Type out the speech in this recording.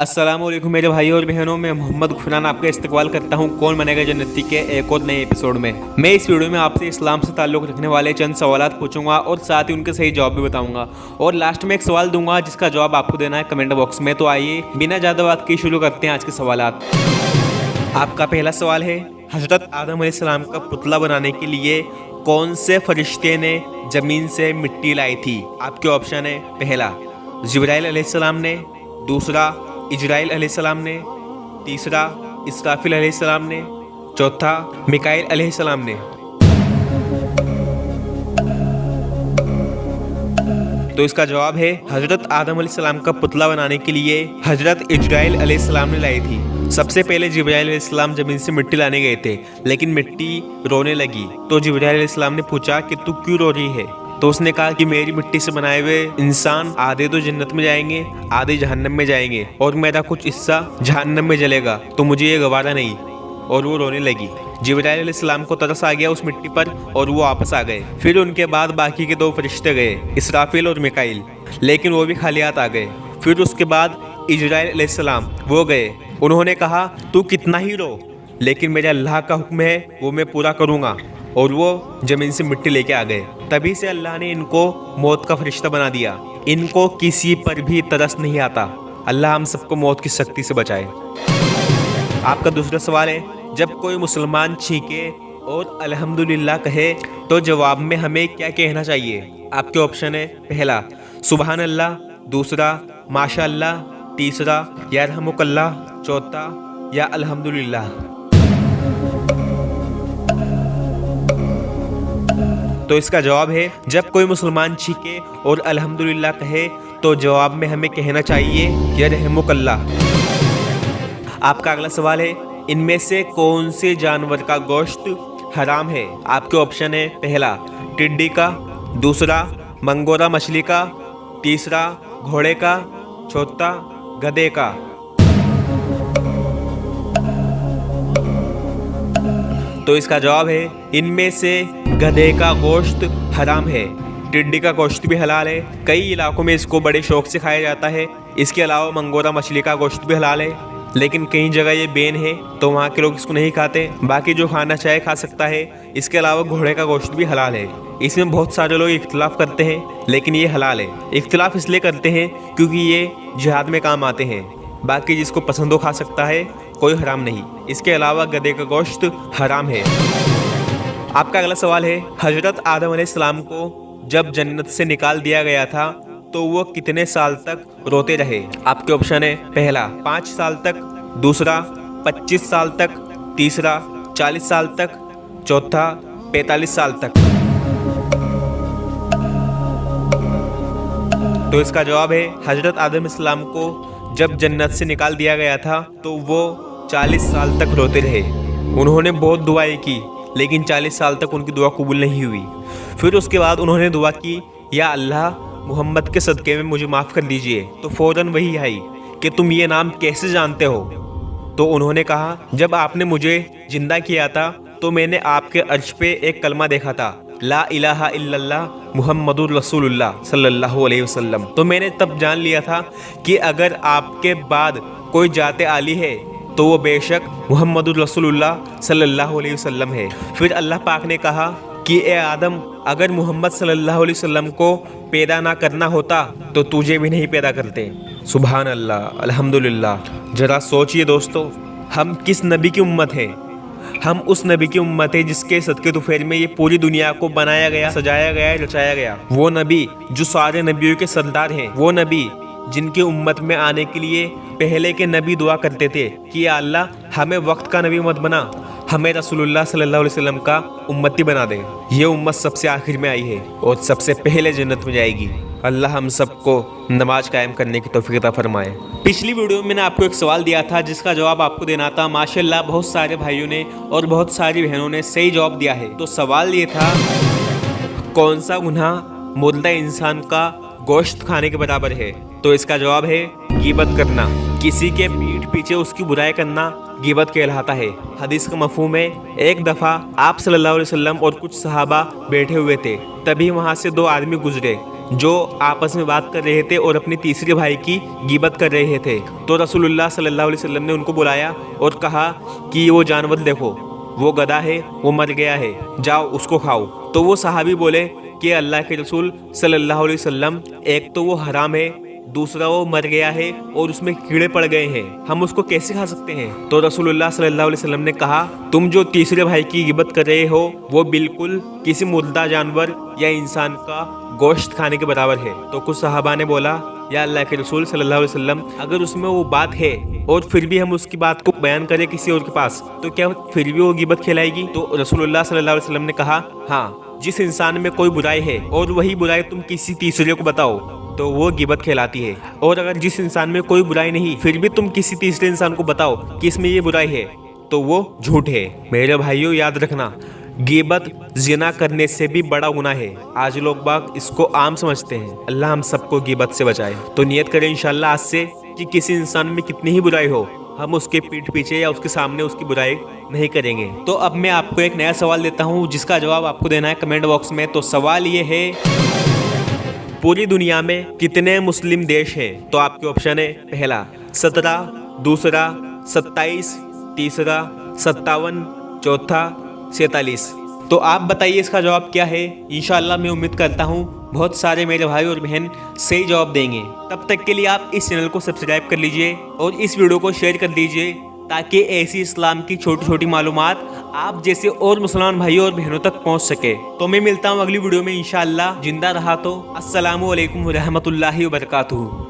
अस्सलाम वालेकुम मेरे भाई और बहनों, मैं मोहम्मद गुफरान आपका इस्तकबाल करता हूँ कौन बनेगा जन्नती के एक और नए एपिसोड में। मैं इस वीडियो में आपसे इस्लाम से ताल्लुक़ रखने वाले चंद सवालात पूछूंगा और साथ ही उनके सही जवाब भी बताऊंगा और लास्ट में एक सवाल दूंगा जिसका जवाब आपको देना है कमेंट बॉक्स में। तो आइए बिना ज़्यादा बात की शुरू करते हैं आज के सवालात। आपका पहला सवाल है, हज़रत आदम अलैहिस्सलाम का पुतला बनाने के लिए कौन से फरिश्ते ने ज़मीन से मिट्टी लाई थी? आपके ऑप्शन है, पहला जिब्राइल अलैहिस्सलाम ने, दूसरा इजराइल अलैहिस्सलाम ने, तीसरा इसराफिल अलैहिस्सलाम ने, चौथा मिकाइल अलैहिस्सलाम ने। तो इसका जवाब है हजरत आदम अलैहिस्सलाम का पुतला बनाने के लिए हजरत इजराइल अलैहिस्सलाम ने लाई थी। सबसे पहले जिब्राइल अलैहिस्सलाम जमीन से मिट्टी लाने गए थे, लेकिन मिट्टी रोने लगी तो जिब्राइल अलैहिस्सलाम ने पूछा कि तू क्यों रो रही है? तो उसने कहा कि मेरी मिट्टी से बनाए हुए इंसान आधे तो जन्नत में जाएंगे, आधे जहन्नम में जाएंगे और मेरा कुछ हिस्सा जहन्नम में जलेगा, तो मुझे ये गवारा नहीं। और वो रोने लगी। जिब्राइल अलैहिस्सलाम को तरस आ गया उस मिट्टी पर और वो वापस आ गए। फिर उनके बाद बाकी के दो फरिश्ते गए, इसराफिल और मिकाइल, लेकिन वो भी खाली हाथ आ गए। फिर उसके बाद इजराइल अलैहिस्सलाम वो गए। उन्होंने कहा तू कितना ही रो, लेकिन मेरे अल्लाह का हुक्म है वो मैं पूरा करूँगा। और वो जमीन से मिट्टी लेके आ गए। तभी से अल्लाह ने इनको मौत का फरिश्ता बना दिया। इनको किसी पर भी तरस नहीं आता। अल्लाह हम सबको मौत की शक्ति से बचाए। आपका दूसरा सवाल है, जब कोई मुसलमान छींके और अल्हम्दुलिल्लाह कहे तो जवाब में हमें क्या कहना चाहिए? आपके ऑप्शन है, पहला सुबहान अल्लाह, दूसरा माशा अल्लाह, तीसरा यरहमुकल्लाह, चौथा या अल्हम्दुलिल्लाह। तो इसका जवाब है, जब कोई मुसलमान छींके और अल्हम्दुलिल्लाह कहे तो जवाब में हमें कहना चाहिए यरहमुकल्लाह। आपका अगला सवाल है, इनमें से कौन से जानवर का गोश्त हराम है? आपके ऑप्शन है, पहला टिड्डी का, दूसरा मंगोरा मछली का, तीसरा घोड़े का, चौथा गधे का। तो इसका जवाब है, इनमें से गधे का गोश्त हराम है। टिड्डी का गोश्त भी हलाल है, कई इलाकों में इसको बड़े शौक से खाया जाता है। इसके अलावा मंगोरा मछली का गोश्त भी हलाल है, लेकिन कई जगह ये बैन है तो वहाँ के लोग इसको नहीं खाते। बाकी जो खाना चाहे खा सकता है। इसके अलावा घोड़े का गोश्त भी हलाल है। इसमें बहुत सारे लोग इख्तिलाफ करते हैं, लेकिन ये हलाल है। इख्तिलाफ इसलिए करते हैं क्योंकि ये जिहाद में काम आते हैं। बाकी जिसको पसंद हो खा सकता है, कोई हराम नहीं। इसके अलावा गधे का गोश्त हराम है। आपका अगला सवाल है, हजरत आदम अलैहिस्सलाम को जब जन्नत से निकाल दिया गया था तो वो कितने साल तक रोते रहे? आपके ऑप्शन है, पहला 5 साल तक, दूसरा 25 साल तक, तीसरा 40 साल तक, चौथा 45 साल तक। तो इसका जवाब है, हजरत आदम अलैहिस्सलाम को जब जन्नत से निकाल दिया गया था तो वो 40 साल तक रोते रहे। उन्होंने बहुत दुआएं की, लेकिन 40 साल तक उनकी दुआ कबूल नहीं हुई। फिर उसके बाद उन्होंने दुआ की, या अल्लाह मोहम्मद के सदक़े में मुझे माफ़ कर दीजिए। तो फ़ौरन वही आई कि तुम ये नाम कैसे जानते हो? तो उन्होंने कहा, जब आपने मुझे ज़िंदा किया था तो मैंने आपके अर्श पे एक कलमा देखा था, ला इलाहा इल्लल्लाह मुहम्मदुर रसूलुल्लाह सल्लल्लाहु अलैहि वसल्लम। तो मैंने तब जान लिया था कि अगर आपके बाद कोई जाते आली है तो वो बेशक मुहम्मदुर रसूलुल्लाह सल्लल्लाहु अलैहि वसल्लम है। फिर अल्लाह पाक ने कहा कि ए आदम, अगर मोहम्मद सल्लल्लाहु अलैहि वसल्लम को पैदा ना करना होता तो तुझे भी नहीं पैदा करते। सुभान अल्लाह, अल्हम्दुलिल्लाह। जरा सोचिए दोस्तों, हम किस नबी की उम्मत है? हम उस नबी की उम्मत है जिसके सदके तुफैल में ये पूरी दुनिया को बनाया गया, सजाया गया, रचाया गया। वो नबी जो सारे नबियों के सरदार हैं, वो नबी जिनके उम्मत में आने के लिए पहले के नबी दुआ करते थे कि या अल्लाह हमें वक्त का नबी मत बना, हमें रसूलुल्लाह सल्लल्लाहु अलैहि वसल्लम का उम्मती बना दे। ये उम्मत सबसे आखिर में आई है और सबसे पहले जन्नत में जाएगी। अल्लाह हम सबको नमाज कायम करने की तौफीक अता फरमाए। पिछली वीडियो में मैंने आपको एक सवाल दिया था जिसका जवाब आपको देना था। माशाल्लाह बहुत सारे भाइयों ने और बहुत सारी बहनों ने सही जवाब दिया है। तो सवाल ये था, कौन सा गुनाह मुर्दा इंसान का गोश्त खाने के बराबर है? तो इसका जवाब है गीबत करना। किसी के पीठ पीछे उसकी बुराई करना गीबत कहलाता है। हदीस का मफहूम है, एक दफ़ा आप सल्लल्लाहु अलैहि वसल्लम और कुछ सहाबा बैठे हुए थे, तभी वहाँ से 2 आदमी गुजरे। जो आपस में बात कर रहे थे और अपने तीसरे भाई की गीबत कर रहे थे। तो रसूलुल्लाह सल्लल्लाहु अलैहि वसल्लम ने उनको बुलाया और कहा कि वो जानवर देखो, वो गधा है, वो मर गया है, जाओ उसको खाओ। तो वो सहाबी बोले कि अल्लाह के रसूल सल्लल्लाहु अलैहि वसल्लम, एक तो वो हराम है, दूसरा वो मर गया है और उसमें कीड़े पड़ गए हैं, हम उसको कैसे खा सकते हैं। तो रसूलुल्लाह सल्लल्लाहु अलैहि वसल्लम ने कहा, तुम जो तीसरे भाई की गिबत कर रहे हो वो बिल्कुल किसी मुर्दा जानवर या इंसान का गोश्त खाने के बराबर है। तो कुछ सहाबा ने बोला, या अल्लाह के रसूल सल्लल्लाहु अलैहि वसल्लम, अगर उसमें वो बात है और फिर भी हम उसकी बात को बयान करें किसी और के पास, तो क्या फिर भी वो गिबत खिलाएगी। तो रसूलुल्लाह सल्लल्लाहु अलैहि वसल्लम ने कहा, हाँ, जिस इंसान में कोई बुराई है और वही बुराई तुम किसी तीसरे को बताओ तो वो गिबत कहलाती है, और अगर जिस इंसान में कोई बुराई नहीं फिर भी तुम किसी तीसरे इंसान को बताओ कि इसमें ये बुराई है तो वो झूठ है। मेरे भाइयों, याद रखना, गिबत जिना करने से भी बड़ा गुनाह है। आज लोग बाग इसको आम समझते हैं। अल्लाह हम सबको गिबत से बचाए। तो नियत करें इंशाल्लाह आज से कि किसी इंसान में कितनी ही बुराई हो, हम उसके पीठ पीछे या उसके सामने उसकी बुराई नहीं करेंगे। तो अब मैं आपको एक नया सवाल देता हूँ जिसका जवाब आपको देना है कमेंट बॉक्स में। तो सवाल ये है, पूरी दुनिया में कितने मुस्लिम देश हैं। तो आपके ऑप्शन है, पहला 17, दूसरा 27, तीसरा 57, चौथा 47। तो आप बताइए इसका जवाब क्या है। इंशाल्लाह मैं उम्मीद करता हूँ बहुत सारे मेरे भाई और बहन सही जवाब देंगे। तब तक के लिए आप इस चैनल को सब्सक्राइब कर लीजिए और इस वीडियो को शेयर कर दीजिए ताकि ऐसी इस्लाम की छोटी छोटी मालूमात आप जैसे और मुसलमान भाइयों और बहनों तक पहुंच सके। तो मैं मिलता हूं अगली वीडियो में इंशाअल्लाह। जिंदा रहा तो अस्सलामु अलैकुम रहमतुल्लाहि व बरकातुहू।